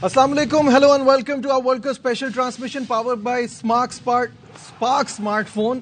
Assalamu alaikum, hello and welcome to our World Cup special transmission powered by Spark Smartphone,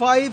5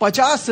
50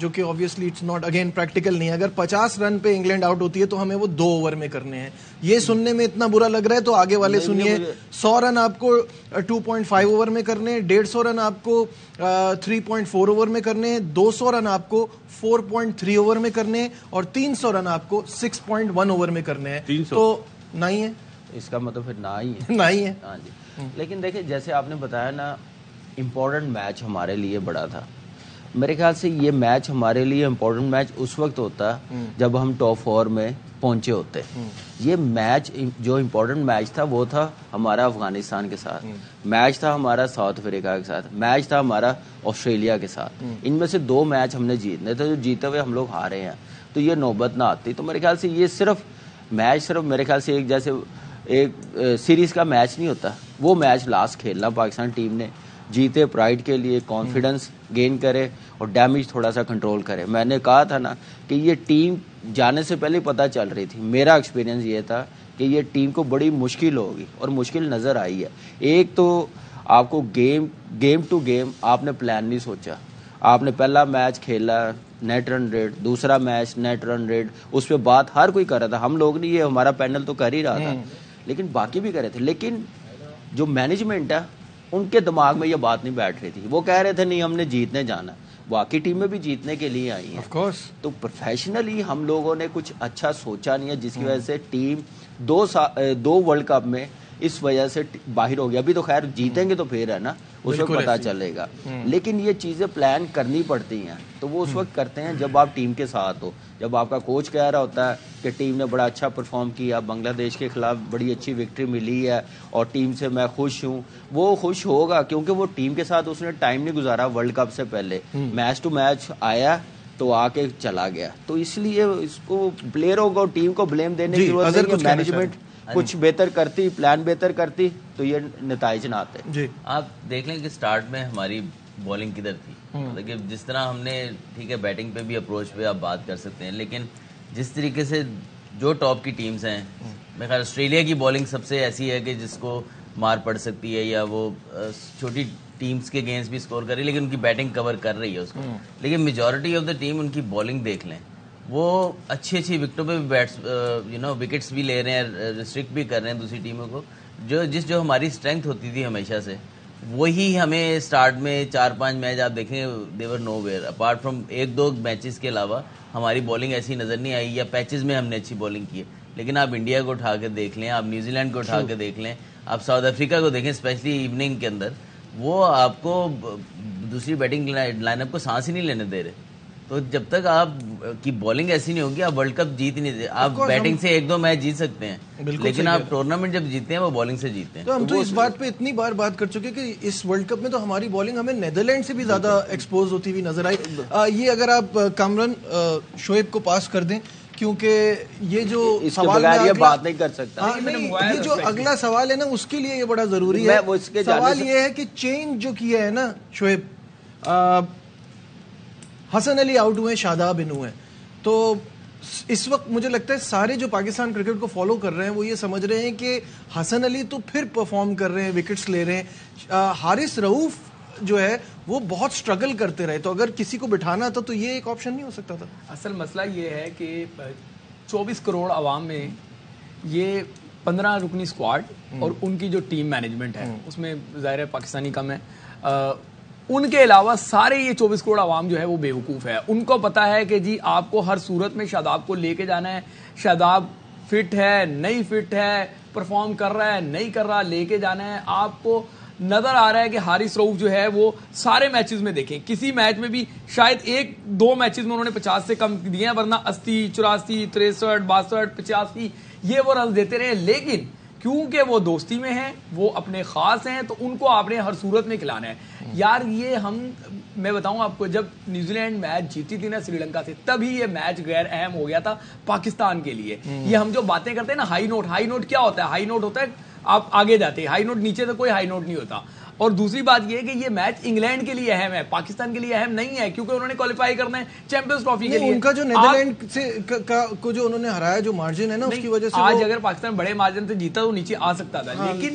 جو کہ obviously it's not again practical نہیں ہے. اگر 50 رن پہ England out ہوتی ہے تو ہمیں وہ 2 اوور میں کرنے ہیں. یہ سننے میں اتنا برا لگ رہا ہے تو آگے والے سنیے. 100 رن آپ کو 2.5 اوور میں کرنے ہیں, 150 رن آپ کو 3.4 اوور میں کرنے ہیں, 200 رن آپ کو 4.3 اوور میں کرنے ہیں, اور 300 رن آپ کو 6.1 اوور میں کرنے ہیں. تو نہیں ہے اس کا مطلب پھر نہ ہی ہے. نہیں ہے. ہاں جی. لیکن دیکھیں جیسے آپ نے بتایا نا, امپورٹنٹ میچ ہمارے لیے بڑا تھا. میرے خیال سے یہ میچ ہمارے لیے امپورٹنٹ میچ اس وقت ہوتا جب ہم ٹاپ 4 میں پہنچے ہوتے. یہ میچ جو امپورٹنٹ میچ تھا وہ تھا ہمارا افغانستان کے ساتھ, میچ تھا ہمارا ساؤتھ افریقہ کے ساتھ, میچ تھا ہمارا آسٹریلیا کے ساتھ. ان میں سے 2 میچ ہم نے جیتنے تھے, جو جیتے ہوئے ہم لوگ ہارے ہیں. تو یہ نوبت نہ آتی. تو میرے خیال سے یہ صرف میرے خیال سے ایک جیسے ایک سیریز کا میچ نہیں ہوتا, وہ میچ لاسٹ کھیلنا پاکستان ٹیم نے, جیتے پرائڈ کے لیے, کانفیڈنس گین کرے اور ڈیمیج تھوڑا سا کنٹرول کرے. میں نے کہا تھا نا کہ یہ ٹیم جانے سے پہلے پتہ چل رہی تھی, میرا ایکسپیرینس یہ تھا کہ یہ ٹیم کو بڑی مشکل ہوگی, اور مشکل نظر آئی ہے. ایک تو آپ کو گیم ٹو گیم آپ نے پلان نہیں سوچا. آپ نے پہلا میچ کھیلا نیٹ رن ریٹ, دوسرا میچ نیٹ رن ریٹ, اس پہ بات ہر کوئی کر رہا تھا. ہم لوگ نہیں, یہ ہمارا پینل تو کر ہی رہا تھا, لیکن باقی بھی کر رہے تھے. لیکن جو مینجمنٹ ہے ان کے دماغ میں یہ بات نہیں بیٹھ رہی تھی. وہ کہہ رہے تھے نہیں ہم نے جیتنے جانا. باقی ٹیمیں بھی جیتنے کے لیے آئی ہیں. تو پروفیشنلی ہم لوگوں نے کچھ اچھا سوچا نہیں ہے, جس کی وجہ سے ٹیم 2 ورلڈ کپ میں اس وجہ سے باہر ہو گیا. ابھی تو خیر جیتیں گے تو پھر ہے نا, اس وقت پتا چلے گا. لیکن یہ چیزیں پلان کرنی پڑتی ہیں, تو وہ اس وقت کرتے ہیں جب آپ ٹیم کے ساتھ ہو. جب آپ کا کوچ کہہ رہا ہوتا ہے کہ ٹیم نے بڑا اچھا پرفارم کیا, بنگلہ دیش کے خلاف بڑی اچھی وکٹری ملی ہے اور ٹیم سے میں خوش ہوں, وہ خوش ہوگا کیونکہ وہ ٹیم کے ساتھ اس نے ٹائم نہیں گزارا ورلڈ کپ سے پہلے. میچ ٹو میچ آیا تو آ کے چلا گیا. تو اس لیے اس کو پلیئروں کو ٹیم کو بلیم دینے کی ضرورت نہیں. کہ مینجمنٹ کچھ بہتر کرتی, پلان بہتر کرتی تو یہ نتائج نہ آتے. جی آپ دیکھ لیں کہ سٹارٹ میں ہماری بولنگ کدھر تھی. کہ جس طرح ہم نے, ٹھیک ہے بیٹنگ پہ بھی اپروچ پہ آپ بات کر سکتے ہیں, لیکن جس طریقے سے جو ٹاپ کی ٹیمز ہیں, میرے خیال آسٹریلیا کی بولنگ سب سے ایسی ہے کہ جس کو مار پڑ سکتی ہے, یا وہ چھوٹی ٹیمز کے اگینسٹ بھی اسکور کر رہی ہے لیکن ان کی بیٹنگ کور کر رہی ہے اس کو. لیکن میجورٹی آف دا ٹیم ان کی بولنگ دیکھ لیں, وہ اچھی وکٹوں پہ بھی وکٹس بھی لے رہے ہیں, ریسٹرکٹ بھی کر رہے ہیں دوسری ٹیموں کو. جو ہماری اسٹرینتھ ہوتی تھی ہمیشہ سے, وہی ہمیں اسٹارٹ میں 4-5 میچ آپ دیکھیں دیور know where, apart from 1-2 matches کے علاوہ ہماری بولنگ ایسی نظر نہیں آئی, یا پیچز میں ہم نے اچھی بولنگ کی ہے. لیکن آپ انڈیا کو اٹھا کے دیکھ لیں, آپ نیوزی لینڈ کو اٹھا کے دیکھ لیں, آپ ساؤتھ افریقہ کو دیکھیں, اسپیشلی ایوننگ کے اندر وہ آپ کو دوسری بیٹنگ لائن اپ کو سانس ہی نہیں لینے دے رہے. تو جب تک آپ کی بولنگ ایسی نہیں ہوگی آپ ورلڈ کپ جیت ہی نہیں دے. آپ بیٹنگ سے 1-2 میچ جیت سکتے ہیں, لیکن آپ ٹورنامنٹ جب جیتتے ہیں وہ بولنگ سے جیتتے ہیں. تو ہم تو اس بات پہ اتنی بار بات کر چکے کہ اس ورلڈ کپ میں تو ہماری بولنگ ہمیں نیدرلینڈ سے بھی زیادہ ایکسپوز ہوتی ہوئی نظر آئی. یہ اگر آپ کامران شعیب کو پاس کر دیں, کیونکہ یہ جو سوال یہ بات نہیں کر سکتا, یہ جو اگلا سوال ہے نا اس کے لیے یہ بڑا ضروری ہے. سوال یہ ہے کہ چینج جو کیا ہے نا شعیب, حسن علی آؤٹ ہوئے, شاداب ان ہوئے, تو اس وقت مجھے لگتا ہے سارے جو پاکستان کرکٹ کو فالو کر رہے ہیں وہ یہ سمجھ رہے ہیں کہ حسن علی تو پھر پرفارم کر رہے ہیں, وکٹس لے رہے ہیں. حارث رؤوف جو ہے وہ بہت سٹرگل کرتے رہے, تو اگر کسی کو بٹھانا تھا تو یہ ایک آپشن نہیں ہو سکتا تھا. اصل مسئلہ یہ ہے کہ 24 کروڑ عوام میں یہ 15 رکنی اسکواڈ اور ان کی جو ٹیم مینجمنٹ ہے اس میں ظاہر پاکستانی کم ہے, ان کے علاوہ سارے یہ 24 کروڑ عوام جو ہے وہ بیوقوف ہے. ان کو پتا ہے کہ جی آپ کو ہر صورت میں شاداب کو لے کے جانا ہے, شاداب فٹ ہے نہیں فٹ ہے, پرفارم کر رہا ہے نہیں کر رہا, لے کے جانا ہے. آپ کو نظر آ رہا ہے کہ حارث رؤوف جو ہے وہ سارے میچز میں دیکھیں, کسی میچ میں بھی شاید 1-2 میچز میں انہوں نے 50 سے کم دیے ہیں, ورنہ 80, 84, 63, 62, 85 یہ وہ رنز دیتے رہے. لیکن کیونکہ وہ دوستی میں ہیں, وہ اپنے خاص ہیں, تو ان کو آپ نے ہر صورت میں کھلانا ہے. یار یہ میں بتاؤں آپ کو, جب نیوزی لینڈ میچ جیتی تھی نا سری لنکا سے, تبھی یہ میچ غیر اہم ہو گیا تھا پاکستان کے لیے. یہ ہم جو باتیں کرتے ہیں نا ہائی نوٹ کیا ہوتا ہے؟ ہائی نوٹ ہوتا ہے آپ آگے جاتے ہیں, ہائی نوٹ نیچے سے کوئی ہائی نوٹ نہیں ہوتا. اور دوسری بات یہ ہے کہ یہ میچ انگلینڈ کے لیے اہم ہے, پاکستان کے لیے اہم نہیں ہے, کیونکہ انہوں نے کوالیفائی کرنا ہے چیمپئنز ٹرافی کے لیے. ان کا جو نیدرلینڈ سے کو جو انہوں نے ہرایا جو مارجن ہے نا اس کی وجہ سے, آج اگر پاکستان بڑے مارجن سے جیتا تو نیچے آ سکتا تھا. لیکن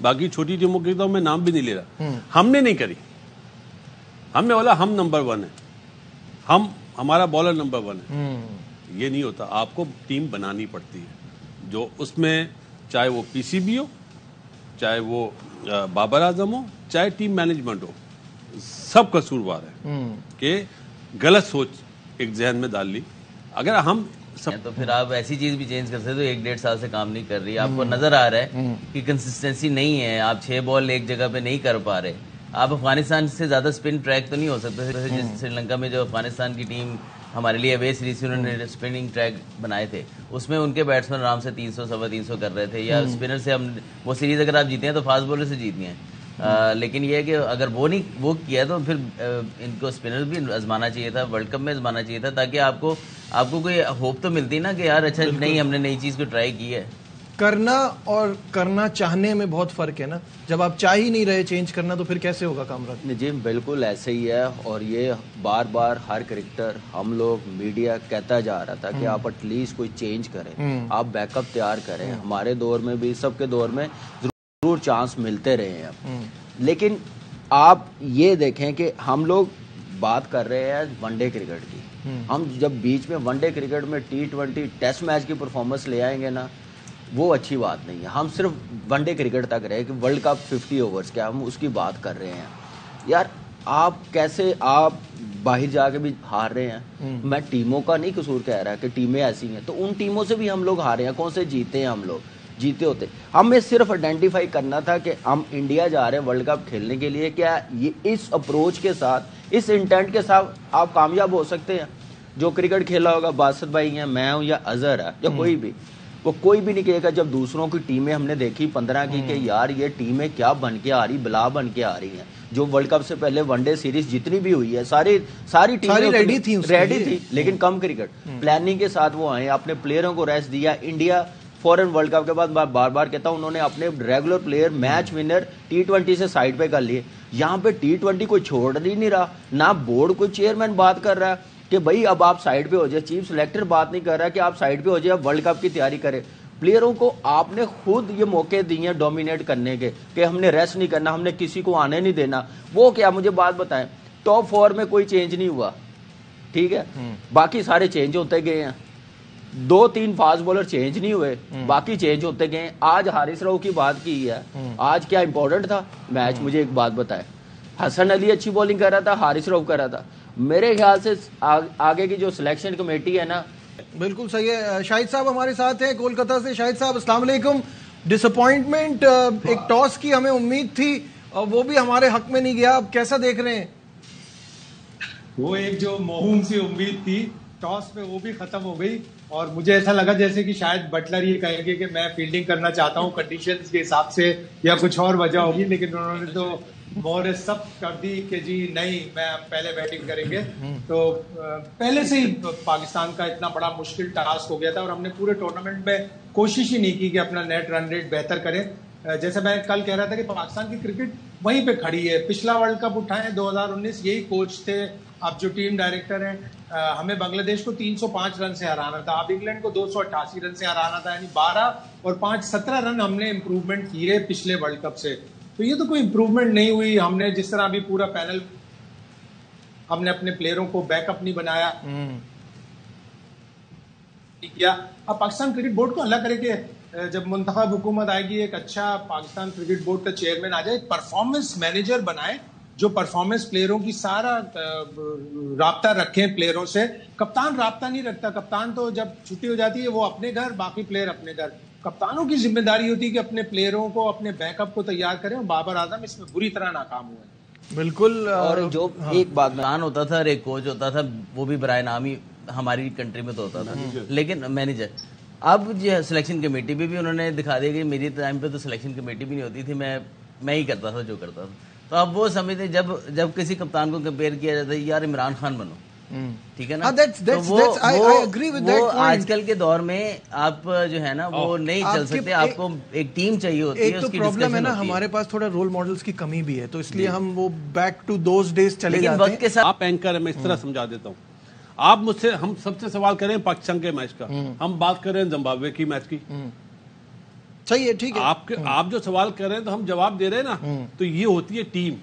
باقی چھوٹی ٹیموں کے تو میں نام بھی نہیں لے رہا, ہم نے نہیں کری. ہم نے بولا ہم نمبر 1 ہے, ہمارا بالر نمبر 1 ہے. یہ نہیں ہوتا, آپ کو ٹیم بنانی پڑتی ہے, جو اس میں چاہے وہ پی سی بی ہو, چاہے وہ بابر اعظم ہو, چاہے ٹیم مینجمنٹ ہو, سب قصوروار ہے کہ غلط سوچ ایک ذہن میں ڈال لی. اگر ہم تو پھر آپ ایسی چیز بھی چینج کر سکتے ہو, 1-1.5 سال سے کام نہیں کر رہی, آپ کو نظر آ رہا ہے کہ کنسسٹنسی نہیں ہے, آپ 6 بال ایک جگہ پہ نہیں کر پا رہے. آپ افغانستان سے زیادہ اسپن ٹریک تو نہیں ہو سکتے, جیسے سری لنکا میں جو افغانستان کی ٹیم ہمارے لیے اوے سیریز انہوں نے اسپننگ ٹریک بنائے تھے, اس میں ان کے بیٹسمین آرام سے 300-325 کر رہے تھے, یا اسپنر سے ہم وہ سیریز اگر آپ جیتے ہیں تو فاسٹ بولر سے جیتنی ہے. لیکن یہ ہے کہ اگر وہ کیا تو پھر ان کو اسپنر بھی آزمانا چاہیے تھا, ورلڈ کپ میں آزمانا چاہیے تھا, تاکہ آپ کو کوئی ہوپ تو ملتی نا کہ یار اچھا نہیں ہم نے نئی چیز کو ٹرائی کی ہے. کرنا اور کرنا چاہنے میں بہت فرق ہے نا, جب آپ چاہ ہی نہیں رہے چینج کرنا تو پھر کیسے ہوگا کامران؟ جی بالکل ایسے ہی ہے, اور یہ بار بار ہر کرکٹر, ہم لوگ میڈیا کہتا جا رہا تھا کہ آپ ایٹ لیسٹ کوئی چینج کریں, آپ بیک اپ تیار کریں. ہمارے دور میں بھی, سب کے دور میں ضرور چانس ملتے رہے ہیں, لیکن آپ یہ دیکھیں کہ ہم لوگ بات کر رہے ہیں ون ڈے کرکٹ کی. ہم جب بیچ میں ون ڈے کرکٹ میں T20 ٹیسٹ میچ کی پرفارمنس لے آئیں گے نا, وہ اچھی بات نہیں ہے. ہم صرف ون ڈے کرکٹ تک رہے کہ ورلڈ کپ 50 اوورز کیا, ہم اس کی بات کر رہے ہیں. یار آپ کیسے, آپ باہر جا کے بھی ہار رہے ہیں. میں ٹیموں کا نہیں قصور کہہ رہا کہ ٹیمیں ایسی ہیں, تو ان ٹیموں سے بھی ہم لوگ ہارے ہیں. کون سے جیتے ہیں ہم لوگ, جیتے ہوتے. ہمیں صرف آئیڈینٹیفائی کرنا تھا کہ ہم انڈیا جا رہے ہیں ورلڈ کپ کھیلنے کے لیے, کیا یہ اس اپروچ کے ساتھ, اس انٹینٹ کے ساتھ آپ کامیاب ہو سکتے ہیں. جو کرکٹ کھیلا ہوگا, باسط بھائی ہیں, میں ہوں, یا اظہر ہے, یا کوئی بھی, وہ کوئی بھی نہیں کہے گا جب دوسروں کی ٹیمیں ہم نے دیکھی 15 کی کہ یار یہ ٹیمیں کیا بن کے آ رہی, بلا بن کے آ رہی ہیں. جو ورلڈ کپ سے پہلے ون ڈے سیریز جتنی بھی ہوئی ہے ساری ٹیمیں ریڈی تھی, لیکن کم کرکٹ پلاننگ کے ساتھ وہ آئے, اپنے پلیئروں کو ریسٹ دیا. انڈیا فورن ورلڈ کپ کے بعد بار بار کہتا ہوں, انہوں نے اپنے regular player match winner T20 سے سائڈ پہ کر لیے. یہاں پہ T20 کوئی چھوڑ ہی نہیں رہا, نہ بورڈ کوئی چیئرمین بات کر رہا ہے کہ بھائی اب آپ سائڈ پہ ہو جائے, چیف سلیکٹر بات نہیں کر رہا کہ آپ سائڈ پہ ہو جائے, اب ورلڈ کپ کی تیاری کرے. پلیئروں کو آپ نے خود یہ موقع دیے ڈومینیٹ کرنے کے کہ ہم نے ریسٹ نہیں کرنا, ہم نے کسی کو آنے نہیں دینا. وہ کیا, مجھے بات بتائیں, ٹاپ 4 میں کوئی چینج نہیں ہوا, ٹھیک ہے, باقی سارے چینج ہوتے گئے ہیں. 2-3 فاسٹ بولر چینج نہیں ہوئے, باقی چینج ہوتے گئے. آج حارث رؤف کی بات کی ہے, آج کیا امپورٹنٹ تھا میچ؟ مجھے ایک بات بتائے, حسن علی اچھی بولنگ کر رہا تھا, حارث رؤف کر رہا تھا. میرے خیال سے آگے کی جو سلیکشن کمیٹی ہے نا, بالکل صحیح ہے. شاہد صاحب ہمارے ساتھ ہیں کولکتہ سے. شاہد صاحب السلام علیکم. ڈس اپوائنٹمنٹ, ایک ٹاس کی ہمیں امید تھی, وہ بھی ہمارے حق میں نہیں گیا, اب کیسا دیکھ رہے ہیں؟ وہ ایک جو موہوم سی امید تھی ٹاس پہ, وہ بھی ختم ہو گئی. اور مجھے ایسا لگا جیسے کہ شاید بٹلر یہ کہیں گے کہ میں فیلڈنگ کرنا چاہتا ہوں کنڈیشنز کے حساب سے, یا کچھ اور وجہ ہوگی, لیکن انہوں نے تو مور سب کر دی کہ جی نہیں, میں پہلے بیٹنگ کریں گے. تو پہلے سے ہی پاکستان کا اتنا بڑا مشکل ٹاسک ہو گیا تھا, اور ہم نے پورے ٹورنامنٹ میں کوشش ہی نہیں کی کہ اپنا نیٹ رن ریٹ بہتر کریں. جیسے میں کل کہہ رہا تھا کہ پاکستان کی کرکٹ وہیں پہ کھڑی ہے. پچھلا ورلڈ کپ اٹھائیں 2019, یہی کوچ تھے, اب جو ٹیم ڈائریکٹر ہیں. ہمیں بنگلہ دیش کو 305 رن سے ہرانا تھا, اب انگلینڈ کو 288 رن سے ہرانا تھا, یعنی 12 اور 5 17 رن ہم نے امپروومنٹ کیے پچھلے ورلڈ کپ سے. تو یہ تو کوئی امپروومنٹ نہیں ہوئی. ہم نے جس طرح ابھی پورا پینل, ہم نے اپنے پلیئروں کو بیک اپ نہیں بنایا کیا. اب پاکستان کرکٹ بورڈ کو اللہ کرے کہ جب منتخب حکومت آئے گی, ایک اچھا پاکستان کرکٹ بورڈ کا چیئرمین آ جائے, پرفارمنس مینیجر بنائے جو پرفارمنس پلیئروں کی سارا رابطہ رکھیں پلیئروں سے. کپتان رابطہ نہیں رکھتا, کپتان تو جب چھٹی ہو جاتی ہے وہ اپنے گھر, باقی پلیئر اپنے گھر. کپتانوں کی ذمہ داری ہوتی ہے کہ اپنے پلیئروں کو, اپنے بیک اپ کو تیار کریں, اور بابر اعظم اس میں بری طرح ناکام ہوئے. بالکل. اور جو ایک بات میں ہوتا تھا, ایک کوچ ہوتا تھا, وہ بھی برائے نام ہی ہماری کنٹری میں تو ہوتا تھا, لیکن مینیجر. اب جو سلیکشن کمیٹی بھی انہوں نے دکھا دیا کہ میری ٹائم پہ تو سلیکشن کمیٹی بھی نہیں ہوتی تھی, میں ہی کرتا تھا جو کرتا تھا. تو اب وہ سمجھتے جب کسی کپتان کو کمپیئر کیا جاتا ہے, یار عمران خان بنو, ٹھیک ہے نا, وہ آج کل کے دور میں آپ جو ہے نا وہ نہیں چل سکتے, آپ کو ایک ٹیم چاہیے ہوتی ہے. ایک تو پرابلم ہے نا, ہمارے پاس تھوڑا رول ماڈلز کی کمی بھی ہے, تو اس لیے ہم وہ بیک ٹو دوز ڈیز چلے جاتے ہیں. آپ اینکر ہیں, میں اس طرح سمجھا دیتا ہوں. آپ مجھ سے, ہم سب سے سوال کریں پاکستان کے میچ کا, ہم بات کر رہے ہیں زمبابوے کی میچ کی, صحیح ہے, ٹھیک ہے. آپ جو سوال کر رہے ہیں تو ہم جواب دے رہے ہیں نا, تو یہ ہوتی ہے ٹیم.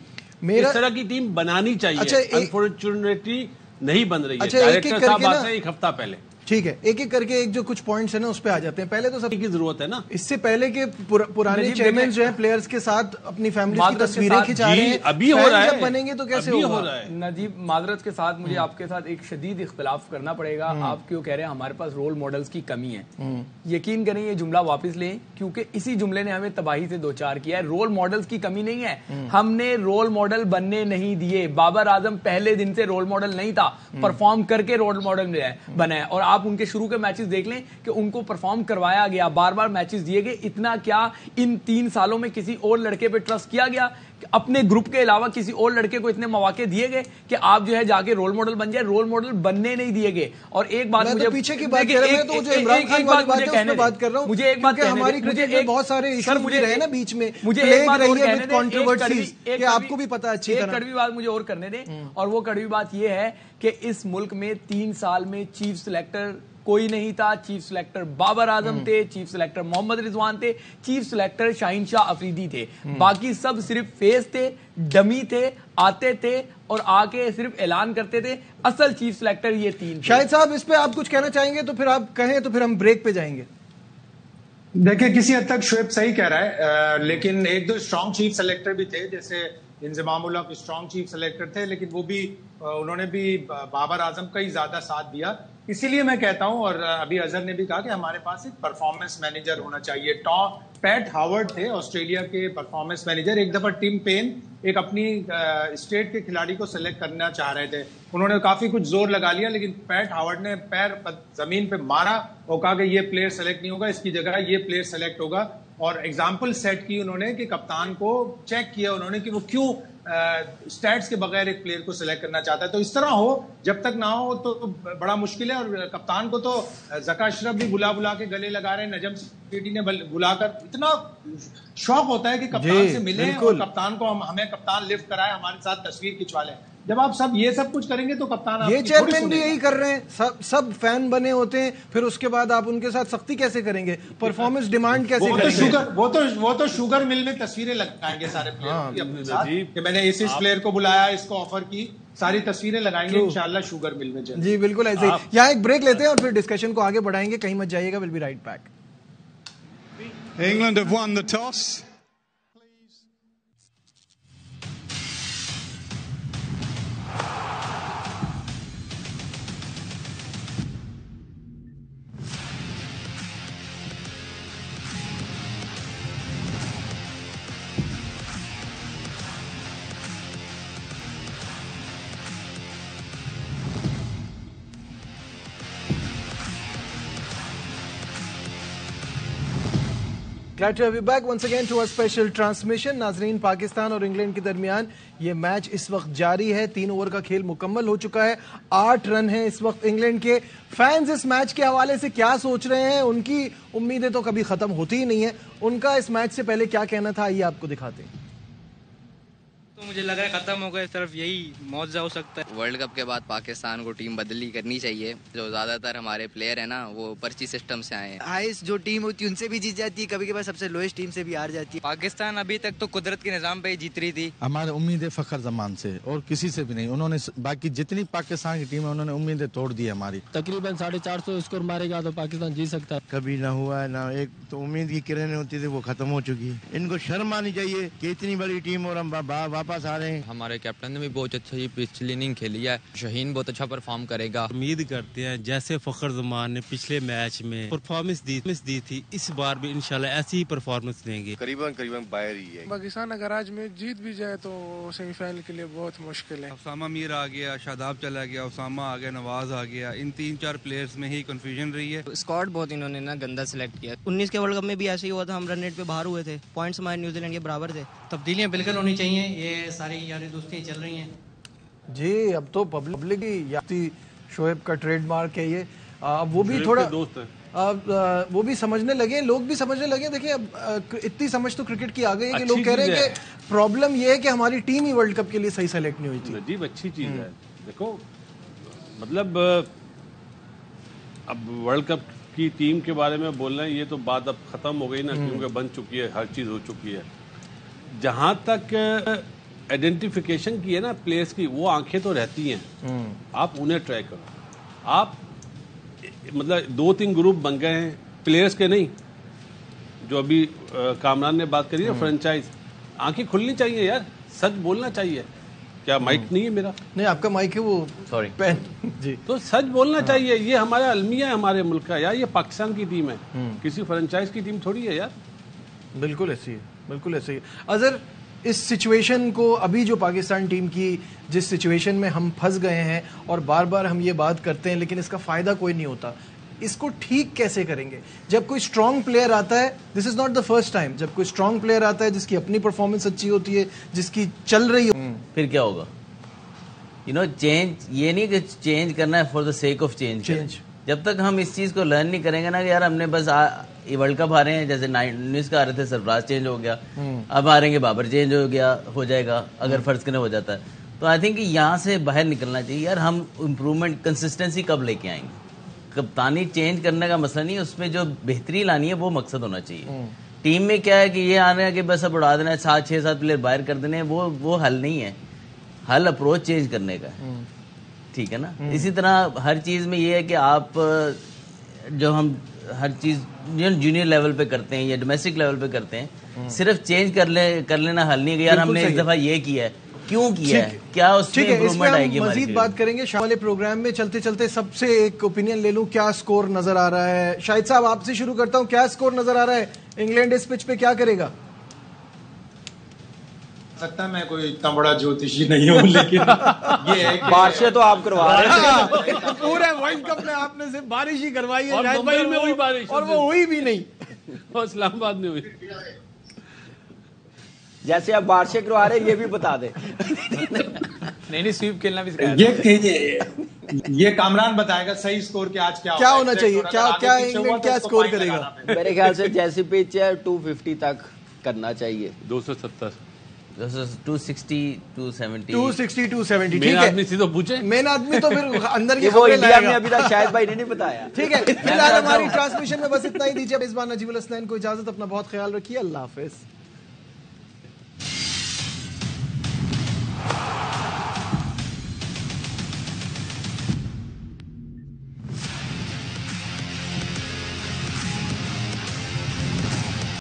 اس طرح کی ٹیم بنانی چاہیے, انفارچونیٹلی نہیں بن رہی ہے. ڈائریکٹر صاحب آتے ہیں ایک ہفتہ پہلے. ٹھیک ہے, ایک ایک کر کے ایک جو کچھ پوائنٹس ہیں نا اس پہ آ جاتے ہیں. پہلے تو سب کی ضرورت ہے نا, اس سے پہلے کہ پرانے چیئرمین جو ہیں پلیئرز کے ساتھ اپنی فیملی کی تصویریں کھچا رہے ہیں, ابھی ہو رہا ہے, جب بنیں گے تو کیسے ہوگا. نجیب معذرت کے ساتھ مجھے آپ کے ساتھ ایک شدید اختلاف کرنا پڑے گا. آپ کیوں کہہ رہے ہیں ہمارے پاس رول ماڈلز کی کمی ہے؟ یقین کریں یہ جملہ واپس لیں, کیونکہ اسی جملے نے ہمیں تباہی سے دوچار کیا ہے. رول ماڈلز کی کمی نہیں ہے, ہم نے رول ماڈل بننے نہیں دیے. بابر اعظم پہلے دن سے رول ماڈل نہیں تھا, پرفارم کر کے رول ماڈل بنا ہے. اور آپ ان کے شروع کے میچز دیکھ لیں کہ ان کو پرفارم کروایا گیا, بار بار میچز دیے گئے. اتنا کیا ان 3 سالوں میں کسی اور لڑکے پہ ٹرسٹ کیا گیا؟ اپنے گروپ کے علاوہ کسی اور لڑکے کو اتنے مواقع دیے گئے کہ آپ جو ہے جا کے رول ماڈل بن جائے؟ رول ماڈل بننے نہیں دیے گئے. اور ایک بات مجھے پیچھے کی بات کر رہے ہیں, تو جو عمران خان والی بات ہے اس پہ بات کر رہا ہوں. مجھے ایک بات ہماری کرکٹ میں بہت سارے ایشوز بھی رہے نا بیچ میں, مجھے ایک بات اور کہنے دیں, کہ آپ کو بھی پتا ہے اچھی طرح. ایک کڑوی بات مجھے اور کرنے دیں, اور وہ کڑوی بات یہ ہے کہ اس ملک میں 3 سال میں چیف سلیکٹر کوئی نہیں تھا. چیف سلیکٹر بابر اعظم تھے, چیف سلیکٹر محمد رضوان تھے, چیف سلیکٹر شاہین شاہ افریدی تھے. باقی سب صرف فیس تھے, ڈمی تھے, آتے تھے اور آ کے صرف اعلان کرتے تھے. اصل چیف سلیکٹر یہ 3 تھے. شاہد صاحب اس پہ آپ کچھ کہنا چاہیں گے تو پھر آپ کہیں, تو پھر ہم بریک پہ جائیں گے. دیکھیں کسی حد تک شعیب صحیح کہہ رہا ہے, لیکن ایک دو اسٹرانگ چیف سلیکٹر بھی تھے, جیسے انضمام الحق اسٹرانگ چیف سلیکٹر تھے, لیکن وہ بھی انہوں نے بھی بابر اعظم کا ہی زیادہ ساتھ دیا. اسی لیے میں کہتا ہوں, اور ابھی اظہر نے بھی کہا کہ ہمارے پاس ایک پرفارمنس مینیجر ہونا چاہیے. پیٹ ہاورڈ تھے آسٹریلیا کے پرفارمنس مینیجر. ایک دفعہ ٹیم پین ایک اپنی اسٹیٹ کے کھلاڑی کو سلیکٹ کرنا چاہ رہے تھے, انہوں نے کافی کچھ زور لگا لیا, لیکن پیٹ ہاورڈ نے پیر زمین پہ مارا اور کہا کہ یہ پلیئر سلیکٹ نہیں ہوگا, اس کی جگہ یہ پلیئر سلیکٹ ہوگا. اور ایگزامپل سیٹ کی انہوں نے کہ کپتان کو چیک کیا انہوں نے کہ وہ کیوں اسٹیٹس کے بغیر ایک پلیئر کو سلیکٹ کرنا چاہتا ہے. تو اس طرح ہو, جب تک نہ ہو تو بڑا مشکل ہے. اور کپتان کو تو زکا اشرف بھی بلا کے گلے لگا رہے ہیں, نجم سیٹھی نے بلا کر. اتنا شوق ہوتا ہے کہ کپتان سے ملیں اور کپتان کو ہمیں کپتان لفٹ کرائے, ہمارے ساتھ تصویر کھنچوا لیں. جب آپ یہ سب کچھ کریں گے تو کپتان, یہ چیئرمین بھی یہی کر رہے ہیں, سب فین بنے ہوتے ہیں, پھر اس کے بعد آپ ان کے ساتھ سختی کیسے کریں گے, پرفارمنس ڈیمانڈ کیسے کریں گے؟ وہ تو شوگر مل میں تصویریں لگائیں گے سارے پلیئر اپنے ساتھ, کہ میں نے اس پلیئر کو بلایا, اس کو آفر کی, ساری تصویریں لگائیں گے انشاءاللہ شوگر مل میں. جی بالکل ایسے ہی. یہاں ایک بریک لیتے ہیں اور پھر ڈسکشن کو آگے بڑھائیں گے, کہیں مت جائیے گا. Will be right back. England have won the toss. Glad to have you back once again to our special transmission. ناظرین, پاکستان اور انگلینڈ کے درمیان یہ میچ اس وقت جاری ہے. 3 اوور کا کھیل مکمل ہو چکا ہے. 8 رن ہیں اس وقت انگلینڈ کے. فینز اس میچ کے حوالے سے کیا سوچ رہے ہیں؟ ان کی امیدیں تو کبھی ختم ہوتی ہی نہیں ہیں. ان کا اس میچ سے پہلے کیا کہنا تھا, یہ آپ کو دکھاتے ہیں. تو مجھے لگ رہا ہے ختم ہو گئے, صرف یہی معجزہ ہو سکتا ہے. ورلڈ کپ کے بعد پاکستان کو ٹیم بدلی کرنی چاہیے. جو زیادہ تر ہمارے پلیئر ہیں نا وہ پرچی سسٹم سے آئے ہیں. ہائیسٹ جو ٹیم ہوتی ہے ان سے بھی جیت جاتی ہے, کبھی کبھار سب سے لوئسٹ ٹیم سے بھی ہار جاتی ہے. پاکستان ابھی تک تو قدرت کے نظام پہ ہی جیت رہی تھی. ہماری امید ہے فخر زمان سے اور کسی سے بھی نہیں. انہوں نے باقی جتنی پاکستان کی ٹیم ہے انہوں نے امیدیں توڑ دی ہماری. تقریباً 450 اسکور مارے گا تو پاکستان جیت سکتا ہے. کبھی نہ ہوا ہے نہ ایک تو امید کی کرنیں ہوتی تھی, وہ ختم ہو چکی ہے. ان کو شرم آنی چاہیے کہ اتنی بڑی ٹیم اور ہم واپس آ رہے ہیں. ہمارے کیپٹن نے بھی بہت اچھا پچھلی اننگ کھیلی ہے. شاہین بہت اچھا پرفارم کرے گا. امید کرتے ہیں جیسے فخر زمان نے پچھلے میچ میں پرفارمنس دی تھی, اس بار بھی انشاءاللہ ایسی ہی پرفارمنس دیں گے. قریباً باہر ہی ہے. پاکستان اگر آج میں جیت بھی جائے تو سیمی فائنل کے لیے بہت مشکل ہے. اسامہ میر آ گیا, شاداب چلا گیا, اسامہ آ گیا, نواز آ گیا. ان 3-4 پلیئرز میں ہی کنفیوژن رہی ہے. اسکواڈ بہت انہوں نے نا گندا سلیکٹ کیا. 19 کے ورلڈ کپ میں بھی ایسے ہی ہوا تھا, ہم رن ریٹ پہ باہر ہوئے تھے, پوائنٹس ہمارے نیوزی لینڈ کے برابر تھے. تبدیلیاں بالکل ہونی چاہیے, یہ ساری یاری دوستیاں چل رہی ہیں. جی اب تو پبلک یافتی شعیب کا ٹریڈ مارک ہے یہ. اب وہ بھی تھوڑا وہ بھی سمجھنے لگے, لوگ بھی سمجھنے لگے. دیکھیں اب اتنی سمجھ تو کرکٹ کی آ گئی ہے کہ لوگ کہہ رہے ہیں کہ پرابلم یہ ہے کہ ہماری ٹیم ہی ورلڈ کپ کے لیے صحیح سلیکٹ نہیں ہوئی تھی. عجیب اچھی چیز ہے. دیکھو مطلب اب ورلڈ کپ کی ٹیم کے بارے میں بول رہے ہیں یہ تو بات اب ختم ہو گئی نا, کیونکہ بن چکی ہے, ہر چیز ہو چکی ہے. جہاں تک آئیڈینٹیفیکیشن کی ہے نا پلیئرس کی, وہ آنکھیں تو رہتی ہیں, آپ انہیں ٹرائی کرو. آپ مطلب 2-3 گروپ بن گئے ہیں پلیئرس کے, نہیں جو ابھی کامران نے بات کری ہے فرنچائز, آنکھیں کھلنی چاہیے یار, سچ بولنا چاہیے. کیا مائک نہیں ہے میرا؟ نہیں آپ کا مائک ہے وہ, سوری پین. جی تو سچ بولنا چاہیے, یہ ہمارا المیہ ہے ہمارے ملک کا یار, یہ پاکستان کی ٹیم ہے, کسی فرنچائز کی ٹیم تھوڑی ہے یار. بالکل ایسی ہے, بالکل ایسی ہے. اظہر اس سچویشن کو, ابھی جو پاکستان ٹیم کی جس سچویشن میں ہم پھنس گئے ہیں اور بار بار ہم یہ بات کرتے ہیں لیکن اس کا فائدہ کوئی نہیں ہوتا, اس کو ٹھیک کیسے کریں گے؟ جب کوئی اسٹرانگ پلیئر آتا ہے, this is not the first time, جب کوئی اسٹرانگ پلیئر آتا ہے جس کی اپنی پرفارمنس اچھی ہوتی ہے, جس کی چل رہی ہو, پھر کیا ہوگا؟ چینج یہ نہیں کہ چینج کرنا ہے for the sake of change. جب تک ہم اس چیز کو لرن نہیں کریں گے نا کہ یار ہم نے بس یہ ورلڈ کپ آ رہے ہیں, جیسے 19 کا آ رہے تھے سرفراز چینج ہو گیا, اب آ رہے ہیں کہ بابر چینج ہو جائے گا اگر فرض کرنے ہو جاتا ہے, تو آئی تھنک یہاں سے باہر نکلنا چاہیے یار. ہم امپروومنٹ کنسسٹنسی کب لے کے آئیں گے؟ کپتانی چینج کرنے کا مسئلہ نہیں, اس میں جو بہتری لانی ہے وہ مقصد ہونا چاہیے. ٹیم میں کیا ہے کہ یہ آنا ہے کہ بس اب اڑا دینا ہے, 6-7 پلیئر باہر کر دینے ہیں, وہ حل نہیں ہے. حل اپروچ چینج کرنے کا ہے, ٹھیک ہے نا. اسی طرح ہر چیز میں یہ ہے کہ آپ جو ہم ہر چیز جونیئر لیول پہ کرتے ہیں یا ڈومیسٹک لیول پہ کرتے ہیں, صرف چینج کر لینا حل نہیں ہے کہ یار ہم نے اس دفعہ یہ کیا ہے, کیوں کیا ہے, کیا اس میں امپروومنٹ آئے گی. مزید بات کریں گے شام والے پروگرام میں. چلتے چلتے سب سے ایک اوپینین لے لوں, کیا سکور نظر آ رہا ہے؟ شاہد صاحب آپ سے شروع کرتا ہوں, کیا سکور نظر آ رہا ہے؟ انگلینڈ اس پچ پہ کیا کرے گا؟ سکتا میں کوئی اتنا بڑا جوتشی نہیں ہوں, لیکن یہ ہے بارشیں تو آپ کروا رہے ہیں پورے ورلڈ کپ میں آپ نے صرف بارش ہی کروائی ہے, اور وہ ہوئی بھی نہیں, اسلام آباد میں ہوئی. جیسے آپ بارشیں کروا رہے ہیں یہ بھی بتا دیں. نہیں سویپ کھیلنا بھی یہ کامران بتائے گا صحیح سکور کہ آج کیا ہونا چاہیے, کیا انگلینڈ کیا سکور کرے گا؟ میرے خیال سے جیسی پچ ہے 250 تک کرنا چاہیے. 270 260 270 260 مین آدمی سے تو پوچھے, مین آدمی تو پھر اندر کی وہ انڈیا میں ابھی تک شاید بھائی نے نہیں بتایا. ٹھیک ہے, فی الحال ہماری ٹرانسمیشن میں بس اتنا ہی. دیجیے میزبان نجیب الحسنین کو اجازت, اپنا بہت خیال رکھیے, اللہ حافظ.